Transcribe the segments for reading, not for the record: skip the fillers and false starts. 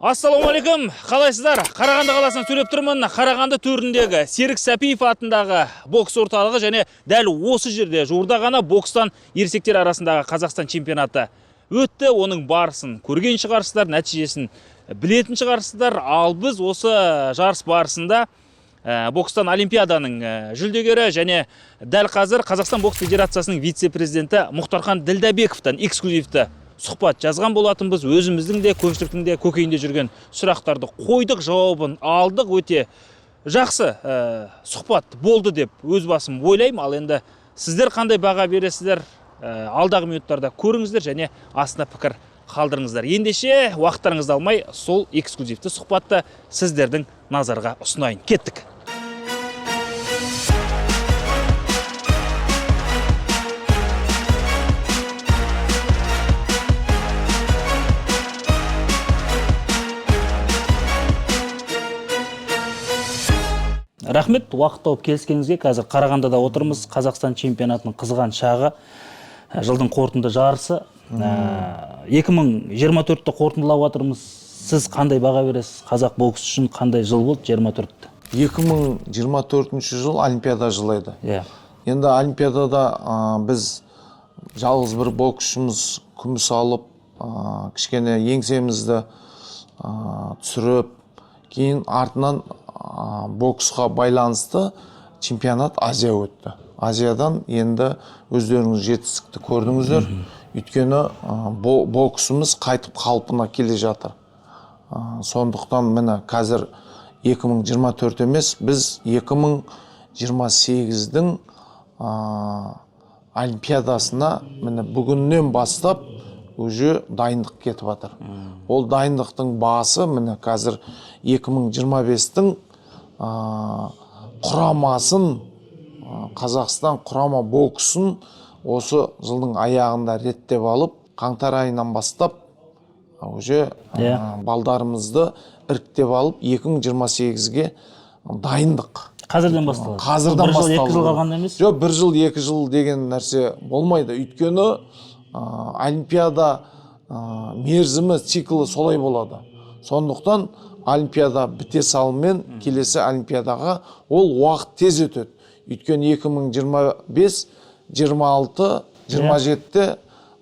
Ассалаумалейкум, қалайсыздар? Қарағанды қаласынан сөйлеп тұрмын. Қарағанды төріндегі Серік Сәпиев атындағы бокс орталығы және дәл осы жерде жуырда ғана бокстан ересектер арасындағы Қазақстан чемпионаты өтті. Оның барысын көрген шығарсыздар, нәтижесін білетін шығарсыздар. Ал біз осы жарыс барысында бокстан олимпиаданың жүлдегері және дәл қазір Қазақстан бокс федерациясының вице-президенті Мұхтархан Ділдәбековтан эксклюзивті сұхбат жазған болатынбыз. Өзіміздің де көпшіліктің де көкейінде жүрген сұрақтарды қойдық, жауабын алдық. Өте жақсы сұхбат болды деп өз басым ойлаймын. Ал енді сіздер қандай баға бересіздер? Алдағы минуттарда көріңіздер және астына пікір қалдырыңыздар. Ендеше уақыттарыңызды алмай сол эксклюзивті сұхбатты сіздердің назарға ұсынайын. Кеттік. Рахмет, уақыт тауып келіскеніңізге. Қазір Қарағандыда отырмыз. Қазақстан чемпионатының қызған шағы, жылдың қорытынды жарысы. 2024-ті қорытындылап отырмыз. Сіз қандай баға бересіз? Қазақ бокс үшін қандай жыл болды 24-ті? 2024 жыл олимпиада жылы еді. Енді олимпиадада біз жалғыз бір боксшымыз күміс алып, кішкене еңсемізді түсіріп, кейін артынан боксқа байланысты чемпионат Азия өтті. Азиядан енді өздеріңіз жетістікті көрдіңіздер. Өйткені боксымыз қайтып қалпына келе жатыр. Сондықтан міне қазір 2024 емес, біз 2028-дің олимпиадасына міне бүгіннен бастап уже дайындық кетіп жатыр. Ол дайындықтың басы міне қазір 2025-дің құрамасын, Қазақстан құрама боксын осы жылдың аяғында реттеп алып, қаңтар айынан бастап уже балдарымызды іріктеп алып 2028-ге дайындық. Қазірден басталды. Қазірден басталды. 1 жыл 2 жыл қалғанда емес? Жоқ, 1 жыл 2 жыл деген нәрсе болмайды. Өйткені олимпиада мерзімі, циклы солай болады. Сондықтан олимпиада біте салымен келесі олимпиадаға ол уақыт тез өтеді. Өйткені 2025, 26, 27-те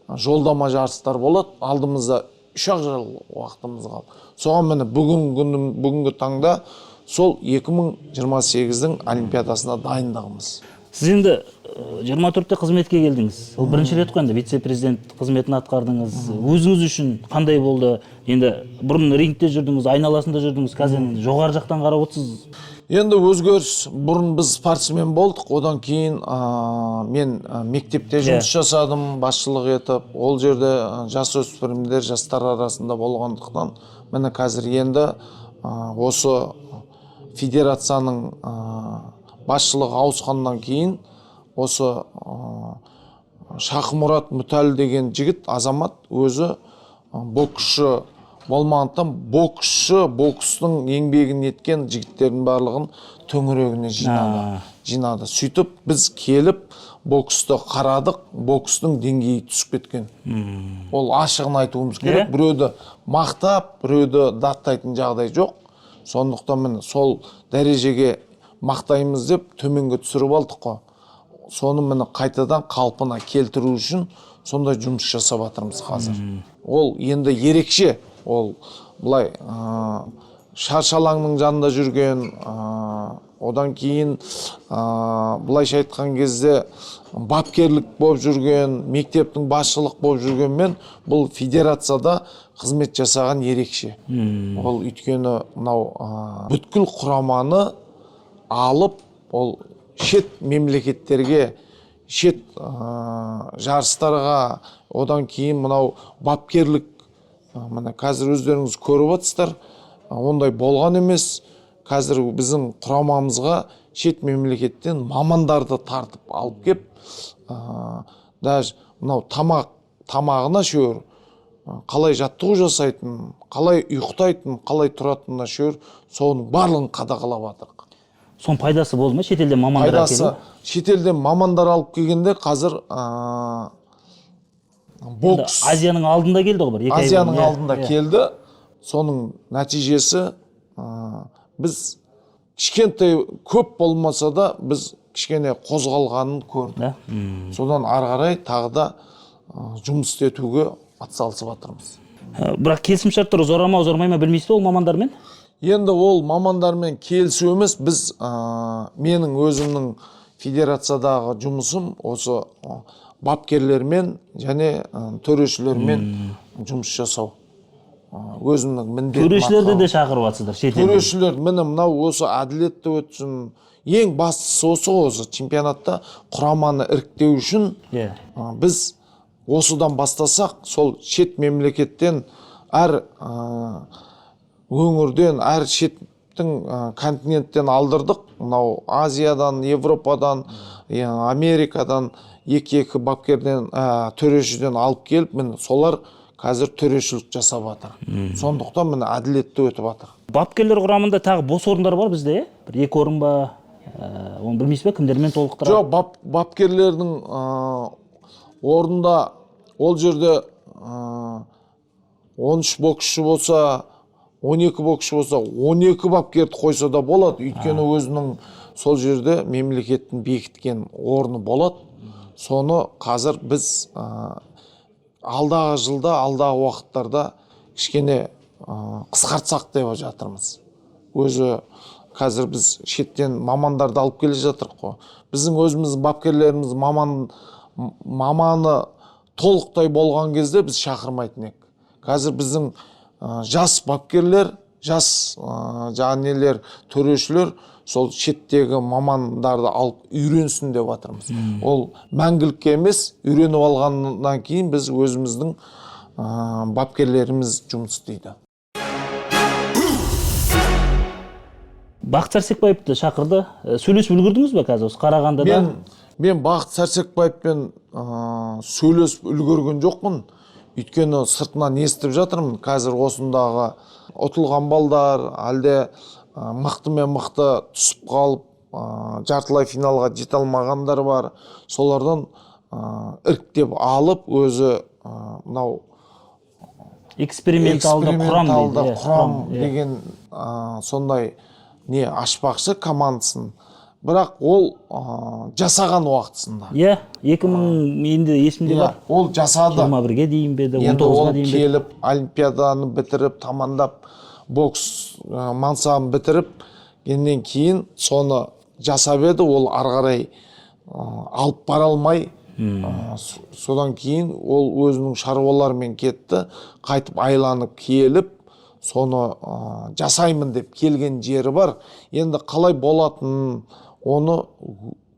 жолдама жарыстар болады. Алдымызда 3 жыл уақытымыз қалды. Соған міне бүгінгі таңда сол 2028-дің олимпиадасына дайындығымыз. Сіз енді 24-те қызметке келдіңіз. Ол бірінші рет қой, вице-президент қызметін атқардыңыз. Өзіңіз үшін қандай болды? Енді бұрын рингте жүрдіңіз, айналасында жүрдіңіз, қазір жоғары жақтан қарап отырсыз. Енді өзгеріс, бұрын біз спортсмен болдық, одан кейін мен мектепте жұмыс жасадым, басшылық етіп, ол жерде жасөспірімдер, жастар арасында болғандықтан, міне қазір енді осы федерацияның басшылығы ауысқаннан кейін осы Шақмұрат Мүтәлі деген жігіт, азамат, өзі боксшы болмағандықтан бокстың еңбегін еткен жігіттердің барлығын төңірегіне жинады. Сөйтіп біз келіп боксты қарадық, бокстың деңгейі түсіп кеткен. Ол ашығын айтуымыз керек. Біреуді мақтап, біреуді даттайтын жағдай жоқ. Сондықтан міне сол дәрежеге мақтаймыз деп төменге түсіріп алдық қой. Соны міне қайтадан қалпына келтіру үшін сондай жұмыс жасап жатырмыз қазір. Ол енді ерекше. Ол бұлай шаршалаңның жанында жүрген, одан кейін бұлайша айтқан кезде бапкерлік болып жүрген, мектептің басшылық болып жүргенмен бұл федерацияда қызмет жасаған ерекше. Ол өйткені бүткіл құраманы алып, ол шет мемлекеттерге, шет жарыстарға, одан кейін мынау бапкерлік, қазір өздеріңіз көріп отырсыздар, ондай болған емес. Қазір біздің құрамамызға шет мемлекеттен мамандарды тартып алып кеп, даже мынау тамағына шөр қалай жаттығу жасайтын, қалай ұйықтайтын, қалай тұратынына шүр, соның барлығын қадағалап жатырық. Соның пайдасы болды ма шетелден мамандар Пайдасы, шетелден мамандар алып келгенде қазір бокс Азияның алдында келді ғой бір 2 ай бұрын. Азияның алдында келді. Соның нәтижесі біз кішкентай көп болмаса да біз кішкене қозғалғанын көрдік. Содан ары қарай тағы да жұмыс істетуге атсалысып жатырмыз. Бірақ келісімшарттар ұзармай ма білмейсіз бе ол мамандармен? Енді ол мамандармен келісу емес, біз менің өзімнің федерациядағы жұмысым осы бапкерлермен және төрешілермен жұмыс жасау. Өзімнің міндетім. Төрешілерді де шақырып жатсыздар шетелден. Төрешілер міне мынау осы әділетті өтсін. Ең бастысы осы чемпионатта құраманы іріктеу үшін біз осыдан бастасақ, сол шет мемлекеттен әр өңірден, әр шеттің континенттен алдырдық. Мынау Азиядан, Европадан, Америкадан екі бапкерден, төрешіден алып келіп, міне солар қазір төрешілік жасап жатыр. Сондықтан міне әділетті өтіп жатыр. Бапкерлер құрамында тағы бос орындар бар бізде, бір 2 орын ба? Оны білмейсіз бе, кімдермен толықтырады? Жоқ, бапкерлердің орында ол жерде 13 боксшы болса, 12 боксшы болса, 12 бапкерді қойса да болады. Өйткені өзінің сол жерде мемлекеттің бекіткен орны болады. Соны қазір біз алдағы жылда, алдағы уақыттарда кішкене қысқартсақ деп жатырмыз. Өзі қазір біз шеттен мамандарды алып келе жатырық қой. Біздің өзіміз бапкерлеріміз маманы толықтай болған кезде біз шақырмайтын ек. Қазір біздің жас бапкерлер, жас жаңелер, төрешілер сол шеттегі мамандарды алып үйренсін деп жатырмыз. Ол мәңгілікке емес, үйреніп алғаннан кейін біз өзіміздің бапкерлеріміз жұмыс істейді. Бақыт Сәрсекбаевты шақырды. Сөйлесіп үлгердіңіз бе қазір осы Қарағандыда? Мен Бақыт Сәрсекбаевпен сөйлесіп үлгерген жоқпын. Өйткені сыртынан естіп жатырмын. Қазір осындағы ұтылған балдар, әлде мықты мен мықты түсіп қалып, жартылай финалға жете алмағандар бар. Солардан іріктеп алып, өзі мынау эксперименталды құрам деген сондай не ашпақшы командасын. Бірақ ол жасаған уақытысында. 2000 енді есімде бар. Ол жасады. 21-ге дейін бе, 19-ға дейін бе. Ол келіп, олимпиаданы бітіріп, тамандап, бокс мансабын бітіріп, кеннен кейін соны жасап еді, ол ары қарай алып бара алмай, содан кейін ол өзінің шаруаларымен кетті, қайтып айланып келіп, соны жасаймын деп келген жері бар. Енді қалай болатынын оны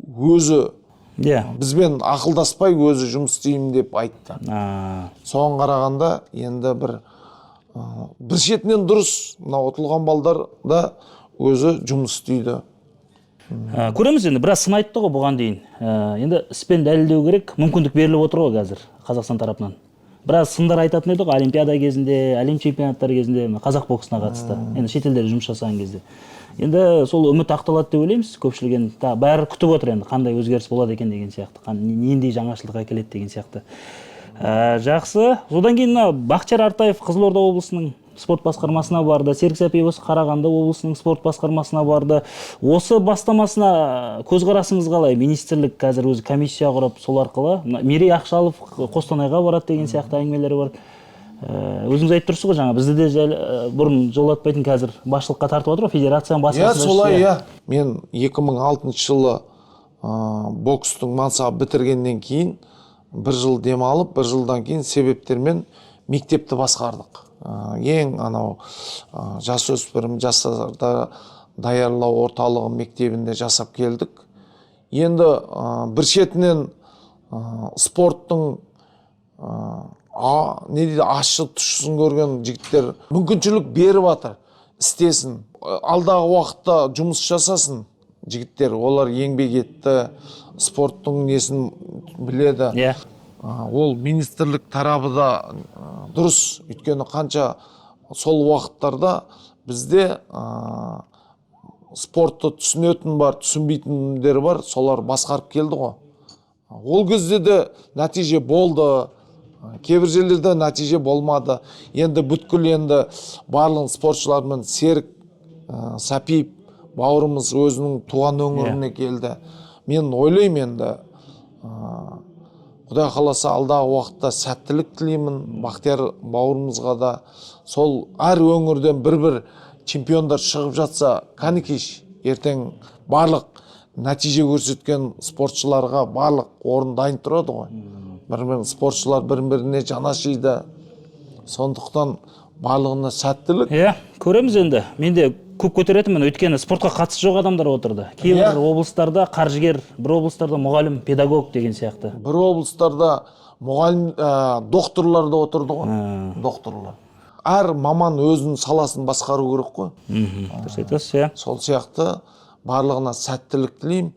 өзі бізбен ақылдаспай өзі жұмыс істеймін деп айтты. Соған қарағанда енді бір шетінен дұрыс, мына ұтылған балдар да өзі жұмыс істейді. Көреміз енді, біраз сын айтты ғой бұған дейін. Енді іспен дәлелдеу керек, мүмкіндік беріліп отыр ғой қазір Қазақстан тарапынан. Біраз сындар айтатын еді ғой, олимпиада кезінде, әлем чемпионаттары кезінде, қазақ боксына қатысты. Енді шетелдерде жұмыс жасаған кезде. Енді сол үміт ақталады деп ойлаймыз. Көпшілік енді бәрі күтіп отыр енді, қандай өзгеріс болады екен деген сияқты, нендей жаңашылдық әкеледі деген сияқты. Жақсы. Содан кейін Бақытжан Артаев Қызылорда облысының спорт басқармасына барды. Серік Сәпиев осы Қарағанды облысының спорт басқармасына барды. Осы бастамасына көзқарасыңыз қалай? Министрлік қазір өзі комиссия құрып, сол арқылы Мерей Ақшалов Қостанайға барады деген сияқты әңгімелері бар. Өзіңіз айтып тұрсыз ғой, жаңа бізді де бұрын жолатпайтын қазір басшылыққа тартып отыр ғой, федерацияның басшысы. Солай, мен 2006 жылы бокстың мансабын бітіргеннен кейін бір жыл демалып, бір жылдан кейін себептермен мектепті басқардық. Ең анау жасөспірім жастарды даярлау орталығы мектебінде жасап келдік. Енді бір шетінен спорттың ашы тұшысын көрген жігіттер мүмкіншілік беріп жатыр, істесін. Алдағы уақытта жұмыс жасасын жігіттер, олар еңбек етті, спорттың несін біледі. Ол министрлік тарабы да дұрыс. Өйткені қанша сол уақыттарда бізде спортты түсінетін бар, түсінбейтіндер бар, солар басқарып келді ғой. Ол кезде де нәтиже болды, кейбір жерлерде нәтиже болмады. Енді бүткіл енді барлық спортшылармен Серік Сәпиев бауырымыз өзінің туған өңіріне келді. Мен ойлаймын енді, Құдай қаласа алдағы уақытта сәттілік тілеймін. Бақтияр бауырымызға да сол әр өңірден бір чемпиондар шығып жатса, кәнекей ертең барлық нәтиже көрсеткен спортшыларға барлық орын дайын тұрады ғой. Бір спортшылар бір-біріне жанашиды. Сондықтан барлығына сәттілік. Көреміз енді. Мен де көп көтеретінмін, өйткені спортқа қатысы жоқ адамдар отырды. Кейбір облыстарда қаржыгер, бір облыстарда мұғалім, педагог деген сияқты. Бір облыстарда мұғалім, докторлар да отырды ғой. Докторлар. Әр маман өзінің саласын басқару керек қой. Дұрыс айтасыз, Сол сияқты барлығына сәттілік тілеймін.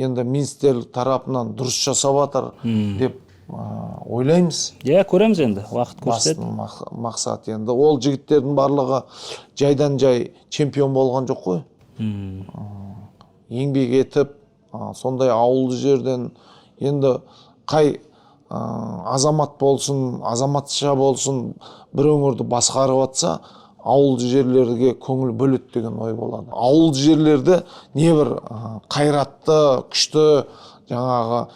Енді министрлік тарапынан дұрыс жасап жатыр деп ойлаймыз. Көреміз енді, уақыт көрсетеді. Мақсат енді ол жігіттердің барлығы жайдан жай чемпион болған жоқ қой. Еңбек етіп, сондай ауылды жерден енді қай азамат болсын, азаматша болсын, бір өңірді басқарып жатса, ауылды жерлерге көңіл бөледі деген ой болады. Ауылды жерлерде небір қайратты, күшті, жаңағы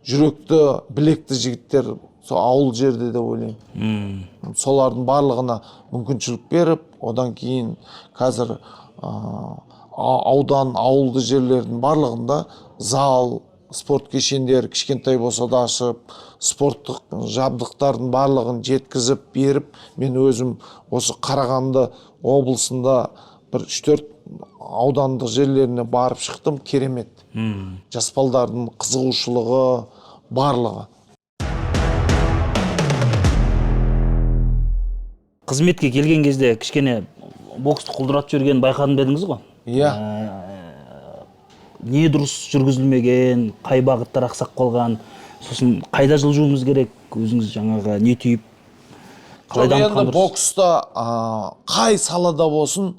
жүректі, білекті жігіттер сол ауыл жерде де ойлаймын. Солардың барлығына мүмкіншілік беріп, одан кейін қазір аудан, ауылды жерлердің барлығында зал, спорт кешендері кішкентай болса да ашып, спорттық жабдықтардың барлығын жеткізіп беріп, мен өзім осы Қарағанды облысында бір 3-4 аудандық жерлеріне барып шықтым, керемет. Жас балдардың қызығушылығы барлығы. Қызметке келген кезде кішкене боксты құлдыратып жүрген байқадым дедіңіз ғой? Не дұрыс жүргізілмеген, қай бағыттар ақсап қалған, сосын қайда жылжуымыз керек, өзіңіз жаңағы не түйіп, қалай дамытқан дұрыс? Бокста қай салада болсын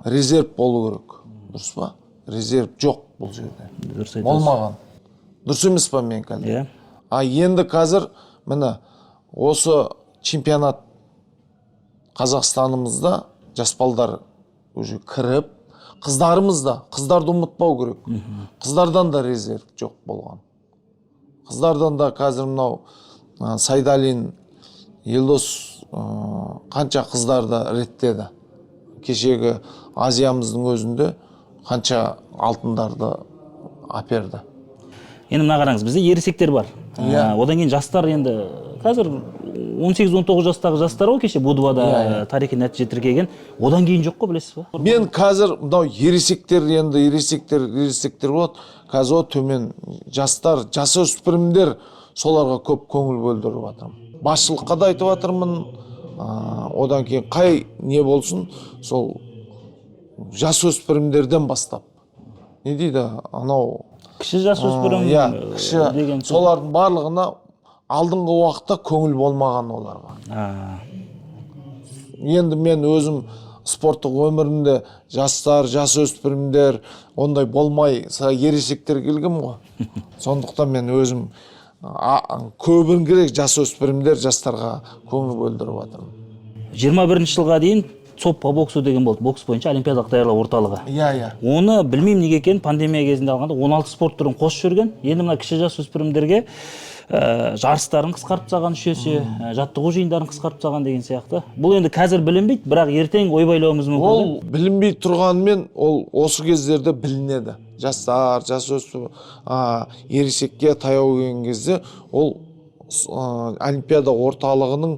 резерв болу керек. Дұрыс па? Резерв жоқ бұл жерде. Дұрыс айтасыз. Болмаған. Дұрыс емес па мен қазір? Енді қазір міне осы чемпионат Қазақстанымызда жас балдар уже кіріп, қыздарды ұмытпау керек. Қыздардан да резерв жоқ болған. Қыздардан да қазір мынау Сайдалин, Елдос қанша қыздарды реттеді. Кешегі Азиямыздың өзінде қанша алтындарды әперді. Енді мына қараңыз, бізде ересектер бар. Одан кейін жастар енді қазір 18-19 жастағы жастар ғой, кеше Будвада тарихи нәтиже тіркеген. Одан кейін жоқ қой, білесіз ба? Мен қазір мынау ересектер болады. Қазір төмен жастар, жасөспірімдер соларға көп көңіл бөлдіріп жатырмын. Басшылыққа да айтып жатырмын. Одан кейін қай не болсын, сол жасөспірімдерден бастап. Не дейді, анау кіші жасөспірім деген солардың барлығына алдыңғы уақытта көңіл болмаған оларға. Енді мен өзім спорттық өмірімде жастар, жасөспірімдер ондай болмай ересектер келгем ғой. Сондықтан мен өзім көбін керек жасөспірімдер жастарға көңіл бөлдіріп жатырмын. 21 жылға дейін ЦОП по боксу деген болды, бокс бойынша олимпиадалық даярлау орталығы. Оны білмеймін неге екенін, пандемия кезінде алғанда 16 спорт түрін қосып жүрген. Енді мына кіші жасөспірімдерге жарыстарын қысқартып тастаған үшесе, жаттығу жиындарын қысқартып тастаған деген сияқты. Бұл енді қазір білінбейді, бірақ ертең ойбайлауымыз мүмкін. Ол білінбей тұрғанымен ол осы кездерде білінеді. Жастар, жасөспірім, ересекке таяу келген кезде ол олимпиада орталығының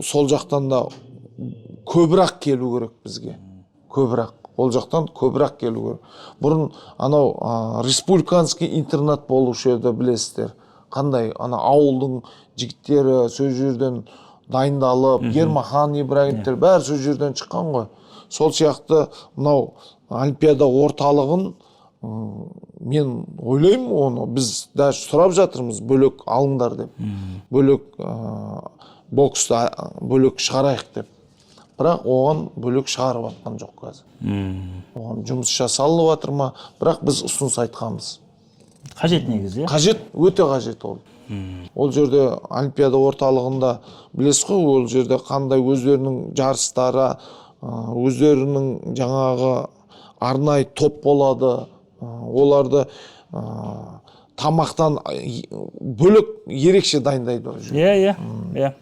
сол жақтан да көбірек келу керек бізге. Көбірек. Ол жақтан көбірек келу керек. Бұрын анау республиканский интернат болушы еді, білесіздер. Қандай ауылдың жігіттері сөз жерден дайындалып, Ермахан Ибрагимовтер бәрі сөз жерден шыққан ғой. Сол сияқты мынау олимпиада орталығын мен ойлаймын оны біз даже сұрап жатырмыз бөлек алыңдар деп. Бөлек боксты бөлек шығарайық деп. Бірақ оған бөлек шығарып жатқан жоқ қазір. Оған жұмыс жасалып жатыр ма? Бірақ біз ұсыныс айтқанбыз. Қажет негізі. Қажет, өте қажет ол. Ол жерде Олимпиада орталығында білесіз ғой, ол жерде қандай өздерінің жарыстары, өздерінің жаңағы арнайы топ болады. Оларды тамақтан бөлек ерекше дайындайды ол жерде. Иә.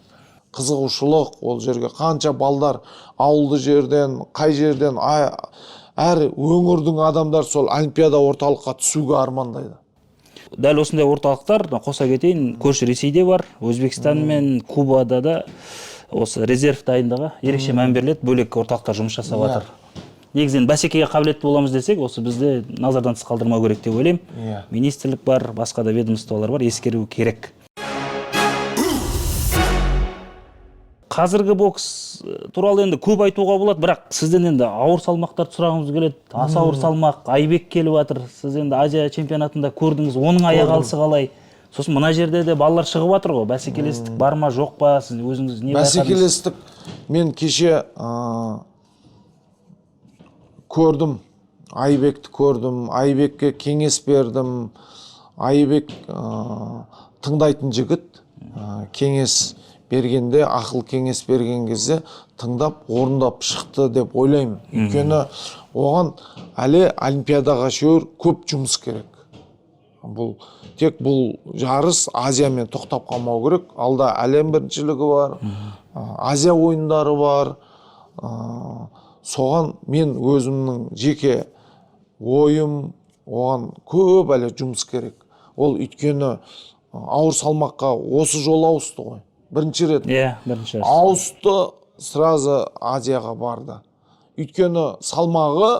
Қызығушылық, ол жерге қанша балдар ауылды жерден, қай жерден, әр өңірдің адамдар сол Олимпиада орталыққа түсуге армандайды. Дәл осындай орталықтар, қоса кетейін, көрші Ресейде бар, Өзбекстан мен Кубада да осы резерв дайындығы ерекше мән беріледі, бөлек орталықтар жұмыс жасап жатыр. Негізінен бәсекеге қабілетті боламыз десек, осы бізді назардан тыс қалдырмау керек деп ойлаймын. Министрлік бар, басқа да ведомстволар бар, ескеру керек. Қазіргі бокс туралы енді көп айтуға болады, бірақ сізден енді ауыр салмақтарды сұрағымыз келеді. Аса ауыр салмақ, Айбек келіп жатыр. Сіз енді Азия чемпионатында көрдіңіз, оның аяқ алысы қалай? Сосын мына жерде де балалар шығып жатыр ғой. Бәсекелестік бар ма, жоқ па? Сіз өзіңіз не байқадыңыз? Бәсекелестік мен кеше көрдім. Айбекті көрдім. Айбекке кеңес бердім. Айбек тыңдайтын жігіт. Кеңес бергенде, ақыл кеңес берген кезде тыңдап, орындап шықты деп ойлаймын. Өйткені оған әлі Олимпиадаға шейін көп жұмыс керек. Тек бұл жарыс Азиямен тоқтап қалмау керек. Алда әлем біріншілігі бар, Азия ойындары бар. Соған мен өзімнің жеке ойым, оған көп әлі жұмыс керек. Ол өйткені ауыр салмаққа осы жол ауысты ғой. Бірінші рет. Бірінші рет. Ауысты, сразу Азияға барды. Өйткені салмағы,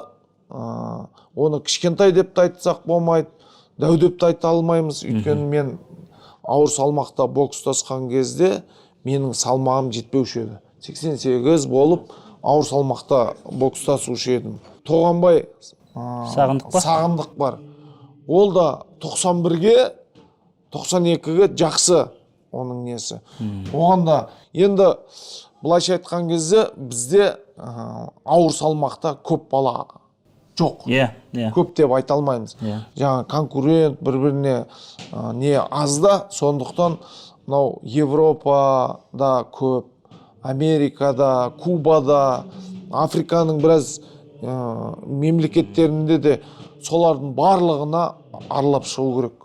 оны кішкентай деп те айтсақ болмайды, дәу деп те айта алмаймыз. Өйткені мен ауыр салмақта бокстасқан кезде менің салмағым жетпеуші еді. 88 болып ауыр салмақта бокстасушы едім. Тоғанбай Сағындық бар. Ол да 91-ге, 92-ге жақсы оның несі. Оған да енді былайша айтқан кезде бізде ауыр салмақта көп бала жоқ. Көп деп айта алмаймыз. Жаңа конкурент бір-біріне не азда, сондықтан мынау Европада көп, Америкада, Кубада, Африканың біраз мемлекеттерінде де солардың барлығына аралап шығу керек.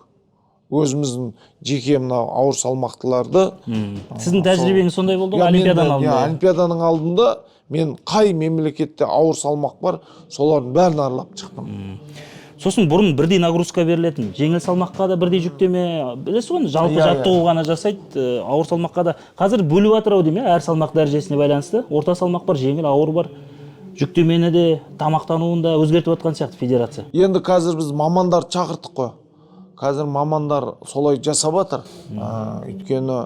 Өзіміздің жеке мынау ауыр салмақтыларды. Сіздің тәжірибеңіз сондай болды ғой Олимпиаданың алдында? Олимпиаданың алдында мен қай мемлекетте ауыр салмақ бар, солардың бәрін аралап шықтым. Сосын бұрын бірдей нагрузка берілетін, жеңіл салмаққа да бірдей жүктеме, білесіз ғой, жалпы жаттығу ғана жасайды, ауыр салмаққа да. Қазір бөліп жатыр ау деймін, әр салмақ дәрежесіне байланысты. Орта салмақ бар, жеңіл, ауыр бар. Жүктемені де, тамақтануын да өзгертіп жатқан сияқты федерация. Енді қазір біз мамандар шақырттық қой. Қазір мамандар солай жасап жатыр. Өйткені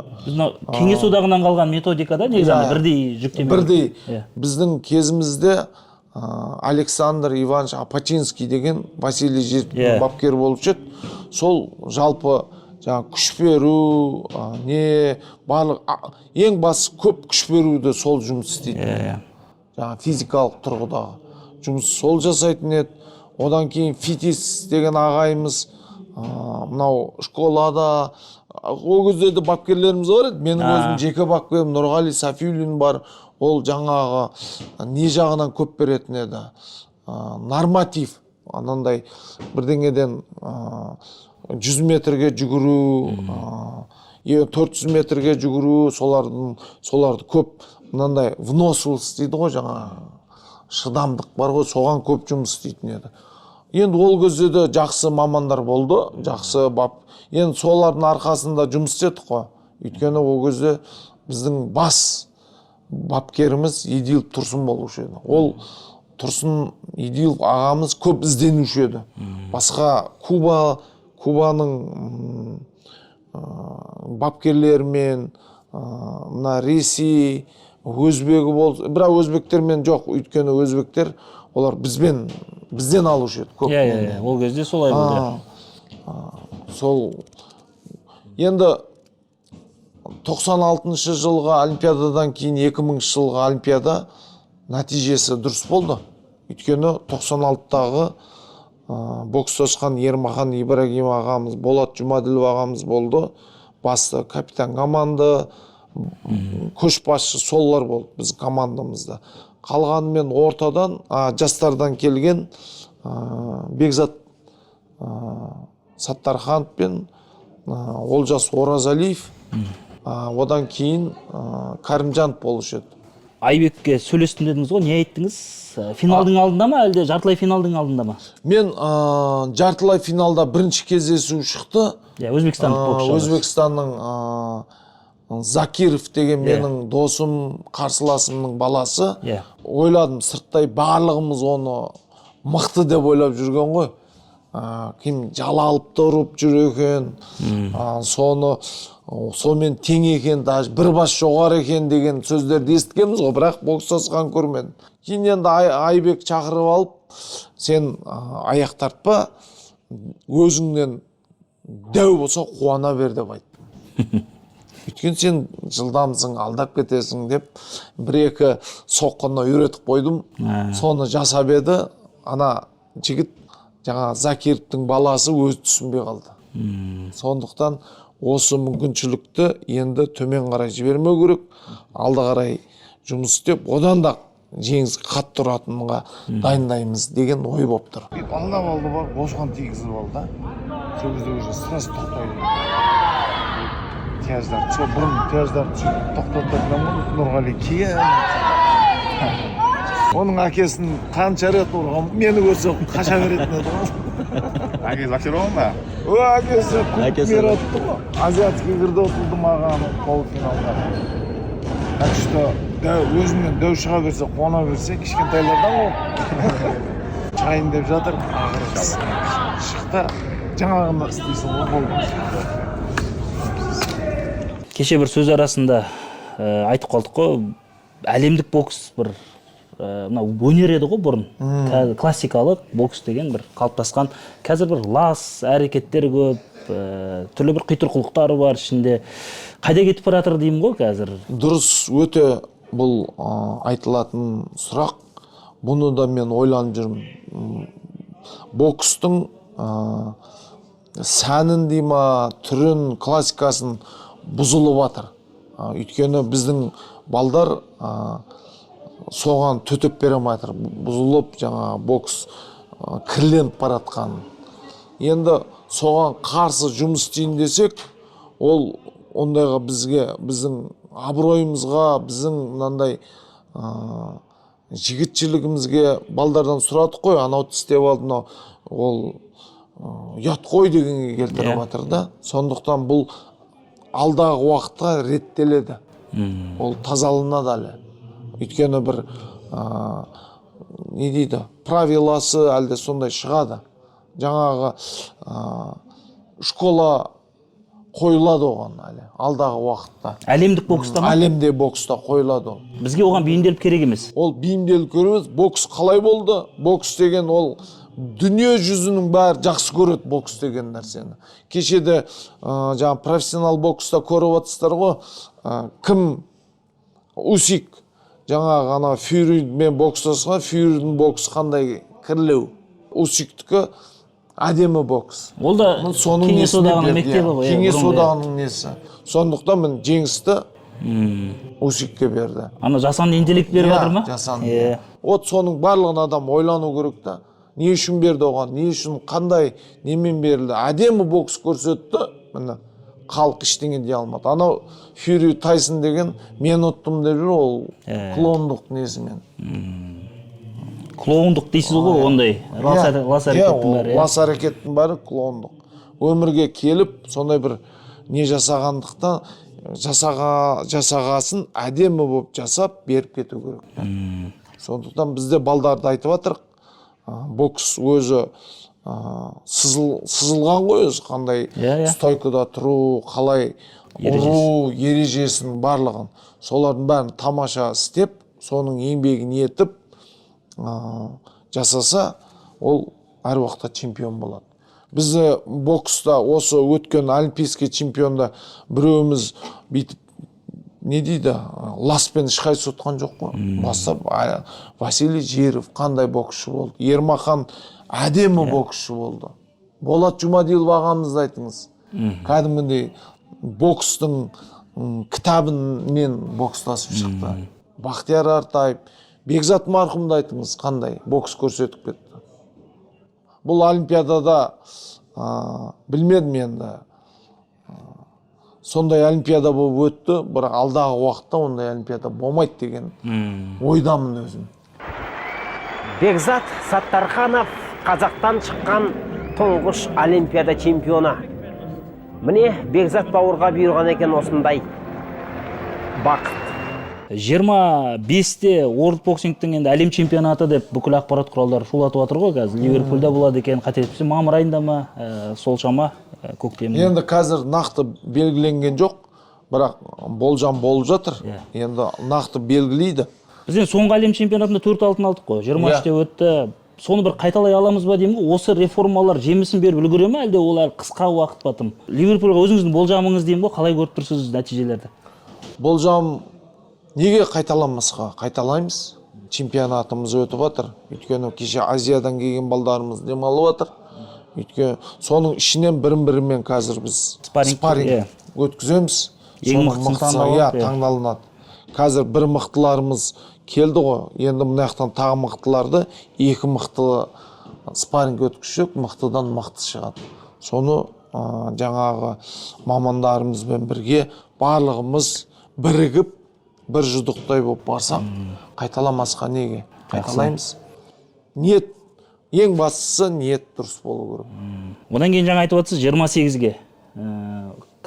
кеңес одағынан қалған методикада негізі бірдей жүктеме. Бірдей. Біздің кезімізде Александр Иванович Апачинский деген Василий Жиртовтың бапкері болып жүрді. Сол жалпы күш беру, барлық ең басы көп күш беруді сол жұмыс істейді. Физикалық тұрғыдағы жұмыс сол жасайтын еді. Одан кейін Фитис деген ағайымыз мынау школада, ол кезде де бапкерлеріміз бар еді. Менің өзім жеке бапкерім Нұрғали Сафиуллин бар. Ол жаңағы не жағынан көп беретін еді. Норматив, анандай бірдеңеден 100 метрге жүгіру, 400 метрге жүгіру, соларды көп мынандай выносливость дейді ғой, жаңағы шыдамдық бар ғой, соған көп жұмыс істейтін еді. Енді ол кезде де жақсы мамандар болды, жақсы енді солардың арқасында жұмыс істедік қой. Өйткені ол кезде біздің бас бапкеріміз Еділов Тұрсын болушы еді. Ол Тұрсын Еділов ағамыз көп ізденуші еді. Басқа Кубаның бапкерлерімен, мына Ресей, өзбегі болды. Бірақ өзбектермен жоқ, өйткені өзбектер олар бізбен бізден алушы еді көп. Иә, ол кезде солай болды. Сол енді 96 жылғы Олимпиададан кейін 2000 жылғы Олимпиада нәтижесі дұрыс болды. Өйткені 96-тағы бокстасқан Ермахан Ибрагим ағамыз, Болат Жұмаділов ағамыз болды. Басты капитан команда, көшбасшы солар болды біз командамызда. Қалғанымен ортадан жастардан келген Бекзат Саттарханов пен Олжас Оразалиев, одан кейін Кәрімжанов болушы еді. Айбекке сөйлестім дедіңіз ғой, не айттыңыз? Финалдың алдында ма, әлде жартылай финалдың алдында ма? Мен жартылай финалда бірінші кездесу шықты. Өзбекстанның Закиров деген менің досым, қарсыласымның баласы. Ойладым, сырттай барлығымыз оны мықты деп ойлап жүрген ғой. Кім жалалып тұрып жүр екен, сонымен тең екен, даже бір бас жоғары екен деген сөздерді естігенбіз ғой, бірақ бокстасқан көрмедім. Кейін енді Айбек шақырып алып, сен аяқ тартпа, өзіңнен дәу болса қуана бер деп айтты. Өйткені сен жылдамсың, алдап кетесің деп бір-екі соққыны үйретіп қойдым. Соны жасап еді, ана жігіт жаңа Закировтың баласы өзі түсінбей қалды. Сондықтан осы мүмкіншілікті енді төмен қарай жібермеу керек, алды қарай жұмыс істеп, одан да жеңіске қатты тұратынға дайындаймыз деген ой болып тұр. Алдап алды бар, босқан тигізіп алды. Сол кезде уже сразу тоқтайды. Тияждар, сол бұрын тияждарды тоқтатып Нұрғали кейін. Оның әкесін қанша рет ұрған, мені көрсе қаша беретін еді ғой. Әкесі боксер болған ба? Әкесі көпмер отты ғой. Азиатский кірді отылды маған полуфиналда. Так что өзінен дәу шыға берсе, қуана берсе, кішкентайлардан ғой. Шайын деп жатыр, ағырыз шықты. Жаңағында істейсің ғой болды. Кеше бір сөз арасында айтып қалдық қой, әлемдік бокс бір өнер еді ғой бұрын. Классикалық бокс деген бір қалыптасқан. Қазір бір лас әрекеттер көп, түрлі бір қитұрқылықтары бар ішінде. Қайда кетіп бара жатыр деймін ғой қазір. Дұрыс, өте бұл айтылатын сұрақ. Бұны да мен ойланып жүрмін. Бокстың сәнін дейма, түрін, классикасын бұзылып жатыр. Өйткені біздің балдар соған төтеп бере алмай жатыр. Бұзылып, жаңа бокс кірленіп баратқан. Енді соған қарсы жұмыс істейін десек, ол ондайға біздің абыройымызға, біздің мынандай жігітшілігімізге балдардан сұрадық қой, анау істеп алды, ол ұят қой дегенге келтіріп жатыр да. Сондықтан бұл алдағы уақытқа реттеледі. Ол тазаланады әлі. Өйткені бір не дейді, правиласы әлде сондай шығады. Жаңағы школа қойылады оған әлі, алдағы уақытта. Әлемдік бокста ма? Әлемде бокста қойылады ол. Бізге оған бейімделіп керек емес. Ол бейімделіп көреміз. Бокс қалай болды? Бокс деген ол дүние жүзінің бәрі жақсы көреді бокс деген нәрсені. Кешеде жаңа профессионал бокста көріп отырсыздар ғой, кім Усик жаңа ғана Фьюримен бокстасқан, Фьюридің боксы қандай кірлеу. Усиктікі әдемі бокс. Ол да Кеңес одағының мектебі ғой. Кеңес одағының несі. Сондықтан мен жеңісті Усикке берді. Ана жасанды интеллект беріп жатыр ма? Жасанды. Вот соның барлығын адам ойлану керек та. Не үшін берді оған, не үшін, қандай, немен берілді. Әдемі бокс көрсетті, міне халық ештеңе дей алмады. Анау Фьюри Тайсон деген мен ұттым деп жүр, ол клондық несімен. Клоундық дейсіз ғой, ондай лас әрекеттің бәрі. Лас әрекеттің бәрі клоундық. Өмірге келіп, сондай бір не жасағандықтан, жасағасын әдемі болып жасап, беріп кету керек. Сондықтан бізде балдарды айтып жатырық. Бокс өзі сызылған ғой, өзі қандай стойкада тұру, қалай ұру, ережесін барлығын. Солардың бәрін тамаша істеп, соның еңбегін етіп жасаса, ол әр уақытта чемпион болады. Бізді бокста осы өткен олимпийский чемпионда біреуіміз бүйтіп не дейді, ласпен ешқайсы отқан жоқ қой. Бастап Василий Жиров қандай боксшы болды, Ермахан әдемі боксшы болды. Болат Жұмадилов ағамызды айтыңыз. Кәдімгідей бокстың кітабымен бокстасып шықты. Бақтияр Артаев, Бекзат марқұмды айтыңыз, қандай бокс көрсетіп кетті. Бұл олимпиадада білмедім енді. Сондай олимпиада болып өтті, бірақ алдағы уақытта ондай олимпиада болмайды деген ойдамын өзім. Бекзат Саттарханов Қазақтан шыққан тұңғыш олимпиада чемпионы. Міне Бекзат бауырға бұйырған екен осындай бақыт. 25-те World Boxingтің енді әлем чемпионаты деп бүкіл ақпарат құралдары шулатып отыр ғой қазір. Ливерпульда болады екен, қателеспесем, мамыр айында ма, сол шама көктем. Енді қазір нақты белгіленген жоқ, бірақ болжам болып жатыр. Енді нақты белгілейді. Біз енді соңғы әлем чемпионатында 4 алтын алдық қой. 23-те өтті. Соны бір қайталай аламыз ба деймін ғой? Осы реформалар жемісін беріп үлгере ме, әлде олар қысқа уақыт па тым? Ливерпульға өзіңіздің болжамыңыз деймін ғой, қалай көріп тұрсыз нәтижелерді? Болжам неге қайталамасқа? Қайталаймыз. Чемпионатымыз өтіп жатыр. Өйткені кеше Азиядан келген балдарымыз демалып жатыр. Өйткені соның ішінен бірін-бірімен қазір біз спарринг өткіземіз. Ең мықтысы таңдалынады. Қазір бір мықтыларымыз келді ғой. Енді мұнаяқтан тағы мықтыларды, екі мықтылы спарринг өткізсек, мықтыдан мықты шығады. Соны жаңағы мамандарымызбен бірге барлығымыз бірігіп бір жұдықтай болып барсақ, қайталамасқа неге? Қайталаймыз. Ниет, ең бастысы ниет дұрыс болу керек. Одан кейін жаңа айтып отырсыз 28-ге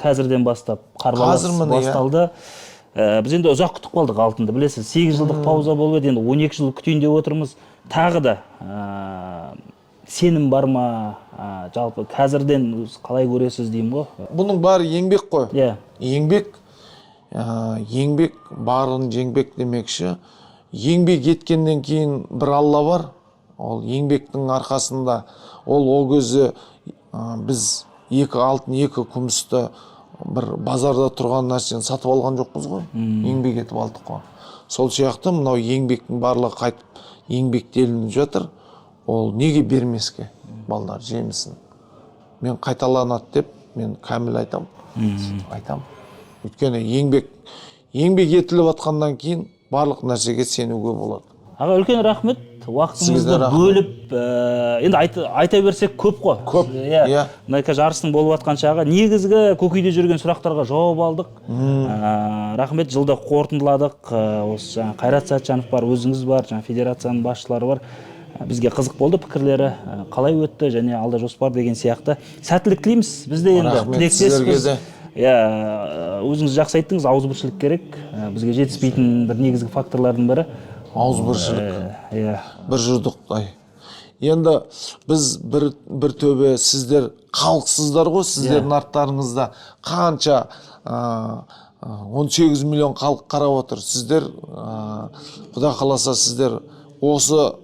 қазірден бастап қарбалас басталды. Біз енді ұзақ күтіп қалдық алтынды, білесіз, 8 жылдық пауза болып еді, енді 12 жыл күтейін деп отырмыз. Тағы да сенім бар ма, жалпы қазірден қалай көресіз деймін ғой? Бұның бәрі еңбек қой. Еңбек барын жеңбек демекші. Еңбек еткеннен кейін бір алла бар. Ол еңбектің арқасында ол көзі біз 2 алтын, 2 күмісті бір базарда тұрған нәрсені сатып алған жоқпыз ғой. Еңбек етіп алдық қой. Сол сияқты мынау еңбектің барлығы қайтып еңбектелініп жатыр. Ол неге бермеске балдар жемісін? Мен қайталанады деп мен кәміл айтам. Өйткені еңбек етіліп атқаннан кейін барлық нәрсеге сенуге болады. Аға, үлкен рахмет. Уақытыңызды бөліп, енді айта берсек көп қой. Көп. Жарыстың болып атқан шағы негізгі көкейде жүрген сұрақтарға жауап алдық. Рахмет, жылды қорытындыладық. Осы Қайрат Сәтжанов бар, өзіңіз бар, федерацияның басшылары бар. Бізге қызық болды пікірлері, қалай өтті және алда жоспар деген сияқты. Сәттілік тілейміз. Бізде енді тілектеспіз. Өзіңіз жақсы айттыңыз, ауызбіршілік керек. Бізге жетіспейтін бір негізгі факторлардың бірі ауызбіршілік. Бір жұдықтай. Енді біз бір төбе, сіздер халықсыздар ғой, сіздердің арттарыңызда қанша 18 миллион халық қарап отыр. Сіздер, Құда қаласа, сіздер осы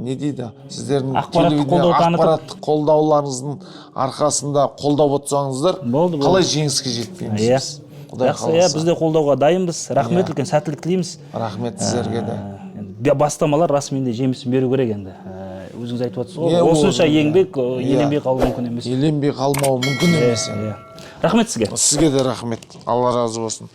не дейді, сіздердің ақпараттық қолдауларыңыздың арқасында қолдап отырсаңыздар, қалай жеңіске жетпейміз? Біз де қолдауға дайынбыз. Рахмет, үлкен сәттілік тілейміз. Рахмет сіздерге де. Бастамалар расымен де жемісін беру керек енді. Өзіңіз айтып отырсыз ғой, осынша еңбек еленбей қалу мүмкін емес. Еленбей қалмауы мүмкін емес. Рахмет сізге. Сізге де рахмет. Алла разы болсын.